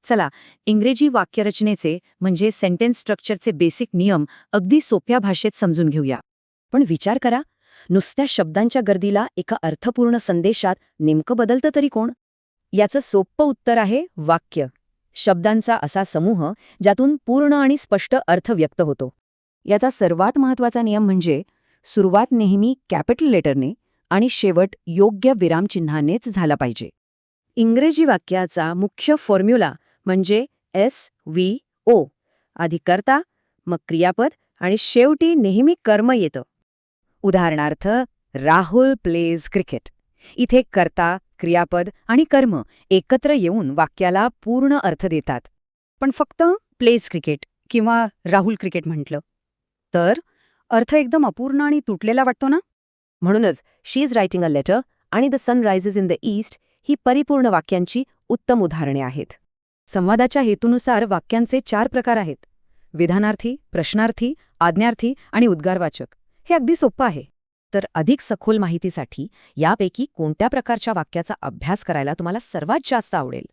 चला, इंग्रजी वाक्यरचनेचे म्हणजे सेंटेन्स स्ट्रक्चरचे बेसिक नियम अगदी सोप्या भाषेत समजून घेऊया. पण विचार करा, नुसत्या शब्दांच्या गर्दीला एका अर्थपूर्ण संदेशात नेमकं बदलतं तरी कोण? याचं सोपं उत्तर आहे वाक्य. शब्दांचा असा समूह ज्यातून पूर्ण आणि स्पष्ट अर्थ व्यक्त होतो. याचा सर्वात महत्त्वाचा नियम म्हणजे सुरुवात नेहमी कॅपिटल लेटरने आणि शेवट योग्य विरामचिन्हानेच झाला पाहिजे. इंग्रजी वाक्याचा मुख्य फॉर्म्युला म्हणजे SVO. आधी कर्ता, मग क्रियापद आणि शेवटी नेहमी कर्म येतं. उदाहरणार्थ, राहुल प्लेज क्रिकेट. इथे कर्ता, क्रियापद आणि कर्म एकत्र येऊन वाक्याला पूर्ण अर्थ देतात. पण फक्त प्लेज क्रिकेट किंवा राहुल क्रिकेट म्हटलं तर अर्थ एकदम अपूर्ण आणि तुटलेला वाटतो ना? म्हणूनच she is writing a letter आणि the sun rises in the east ही परिपूर्ण वाक्यांची उत्तम उदाहरणे आहेत. संवादाच्या हेतूनुसार वाक्यांचे 4 प्रकार आहेत: विधानार्थी, प्रश्नार्थी, आज्ञार्थी आणि उद्गारवाचक. हे अगदी सोपं आहे. तर अधिक सखोल माहितीसाठी यापैकी कोणत्या प्रकारच्या वाक्याचा अभ्यास करायला तुम्हाला सर्वात जास्त आवडेल?